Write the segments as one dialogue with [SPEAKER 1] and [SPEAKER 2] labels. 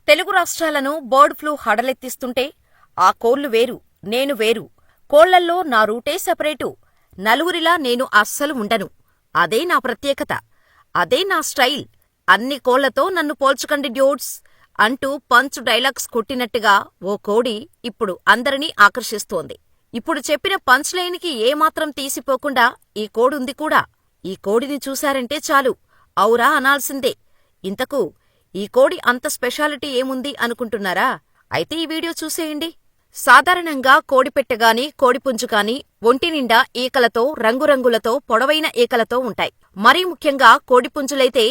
[SPEAKER 1] తెలుగు రాష్ట్రాలను bird flu హడలెత్తిస్తుంటే ఆ కోళ్లు వేరు, నేను వేరు. కోళ్లల్లో నా రూటే సెపరేటు. నలుగురిలా నేను అస్సలు ఉండను. అదే నా ప్రత్యేకత. అదే నా స్టైల్. అన్ని కోళ్లతో నన్ను పోల్చకండి డ్యూడ్స్ అంటూ పంచ్ డైలాగ్స్ కొట్టినట్టుగా ఓ కోడి ఇప్పుడు అందరినీ ఆకర్షిస్తోంది. ఇప్పుడు చెప్పిన పంచ్ లైన్కి ఏమాత్రం తీసిపోకుండా ఈ కోడుంది కూడా. ఈ కోడిని చూశారంటే చాలు ఔరా అనాల్సిందే. ఇంతకూ ఈ కోడి అంత స్పెషాలిటీ ఏముంది అనుకుంటున్నారా? అయితే ఈ వీడియో చూసేయండి. సాధారణంగా కోడిపెట్టెగాని కోడిపుంజుగాని ఒంటినిండా ఈకలతో, రంగురంగులతో, పొడవైన ఈకలతో ఉంటాయి. మరీ ముఖ్యంగా కోడిపుంజులైతే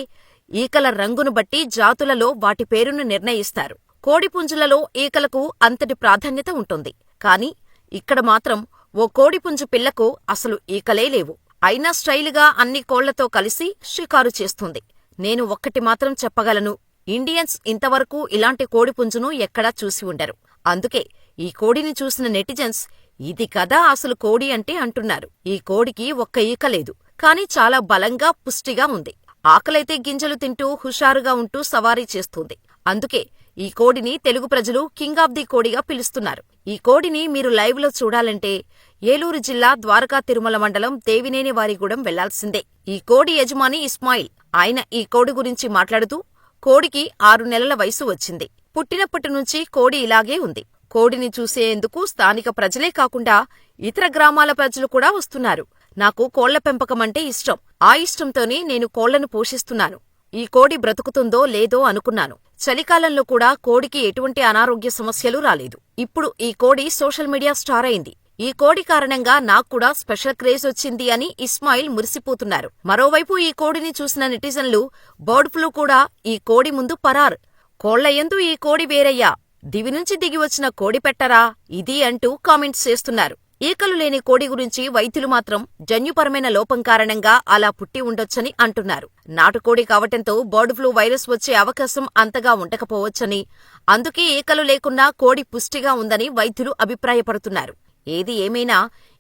[SPEAKER 1] ఈకల రంగును బట్టి జాతులలో వాటి పేరును నిర్ణయిస్తారు. కోడిపుంజులలో ఈకలకు అంతటి ప్రాధాన్యత ఉంటుంది. కాని ఇక్కడ మాత్రం ఓ కోడిపుంజు పిల్లకు అసలు ఈకలే లేవు. అయినా స్టైలుగా అన్ని కోళ్లతో కలిసి షికారు చేస్తుంది. నేను ఒక్కటి మాత్రం చెప్పగలను, ఇండియన్స్ ఇంతవరకు ఇలాంటి కోడిపుంజును ఎక్కడా చూసి ఉండరు. అందుకే ఈ కోడిని చూసిన నెటిజన్స్ ఇది కదా అసలు కోడి అంటే అంటున్నారు. ఈ కోడికి ఒక్క ఈక లేదు, కాని చాలా బలంగా, పుష్టిగా ఉంది. ఆకలైతే గింజలు తింటూ హుషారుగా ఉంటూ సవారీ చేస్తుంది. అందుకే ఈ కోడిని తెలుగు ప్రజలు కింగ్ ఆఫ్ ది కోడిగా పిలుస్తున్నారు. ఈ కోడిని మీరు లైవ్ లో చూడాలంటే ఏలూరు జిల్లా ద్వారకా తిరుమల మండలం దేవినేనివారిగూడెం వెళ్లాల్సిందే. ఈ కోడి యజమాని ఇస్మాయిల్. ఆయన ఈ కోడి గురించి మాట్లాడుతూ, కోడికి 6 నెలల వయసు వచ్చింది. పుట్టినప్పటి నుంచి కోడి ఇలాగే ఉంది. కోడిని చూసేందుకు స్థానిక ప్రజలే కాకుండా ఇతర గ్రామాల ప్రజలు కూడా వస్తున్నారు. నాకు కోళ్ల పెంపకమంటే ఇష్టం. ఆ ఇష్టంతోనే నేను కోళ్లను పోషిస్తున్నాను. ఈ కోడి బ్రతుకుతుందో లేదో అనుకున్నాను. చలికాలంలో కూడా కోడికి ఎటువంటి అనారోగ్య సమస్యలు రాలేదు. ఇప్పుడు ఈ కోడి సోషల్ మీడియా స్టార్ అయింది. ఈ కోడి కారణంగా నాక్కూడా స్పెషల్ క్రేజ్ వచ్చింది అని ఇస్మాయిల్ మురిసిపోతున్నారు. మరోవైపు ఈ కోడిని చూసిన నెటిజన్లు బర్డ్ ఫ్లూ కూడా ఈ కోడి ముందు పరార్. కోళ్లయందు ఈ కోడి వేరయ్యా, దివి నుంచి దిగి వచ్చిన కోడి పెట్టరా ఇది అంటూ కామెంట్స్ చేస్తున్నారు. ఈకలు లేని కోడి గురించి వైద్యులు మాత్రం జన్యుపరమైన లోపం కారణంగా అలా పుట్టి ఉండొచ్చని అంటున్నారు. నాటుకోడి కావటంతో బర్డ్ ఫ్లూ వైరస్ వచ్చే అవకాశం అంతగా ఉండకపోవచ్చని, అందుకే ఈకలు లేకున్నా కోడి పుష్టిగా ఉందని వైద్యులు అభిప్రాయపడుతున్నారు. ఏది ఏమైనా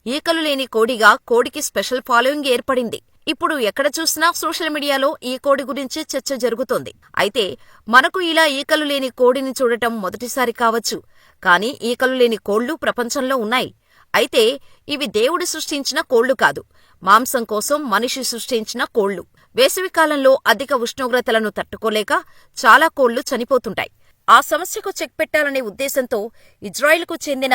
[SPEAKER 1] ఈకలు లేని కోడిగా కోడికి స్పెషల్ ఫాలోయింగ్ ఏర్పడింది. ఇప్పుడు ఎక్కడ చూసినా సోషల్ మీడియాలో ఈ కోడి గురించి చర్చ జరుగుతోంది. అయితే మనకు ఇలా ఈకలు లేని కోడిని చూడటం మొదటిసారి కావచ్చు. కానీ ఈకలు లేని కోళ్లు ప్రపంచంలో ఉన్నాయి. అయితే ఇవి దేవుడు సృష్టించిన కోళ్లు కాదు, మాంసం కోసం మనిషి సృష్టించిన కోళ్లు. వేసవికాలంలో అధిక ఉష్ణోగ్రతలను తట్టుకోలేక చాలా కోళ్లు చనిపోతుంటాయి. ఆ సమస్యకు చెక్ పెట్టాలనే ఉద్దేశంతో ఇజ్రాయిల్కు చెందిన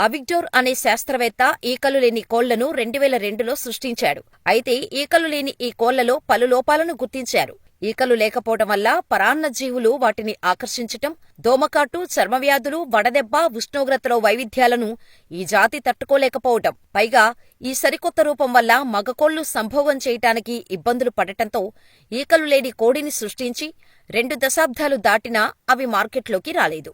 [SPEAKER 1] అవిగ్డోర్ అనే శాస్త్రవేత్త ఈకలు లేని కోళ్లను 2002లో సృష్టించాడు. అయితే ఈకలు లేని ఈ కోళ్లలో పలు లోపాలను గుర్తించారు. ఈకలు లేకపోవటం వల్ల పరాన్నజీవులు వాటిని ఆకర్షించటం, దోమకాటు, చర్మవ్యాధులు, వడదెబ్బ, ఉష్ణోగ్రతలో వైవిధ్యాలను ఈ జాతి తట్టుకోలేకపోవటం. పైగా ఈ సరికొత్త రూపం వల్ల మగకోళ్లు సంభోగం చేయటానికి ఇబ్బందులు పడటంతో ఈకలు లేని కోడిని సృష్టించి 2 దశాబ్దాలు దాటినా అవి మార్కెట్లోకి రాలేదు.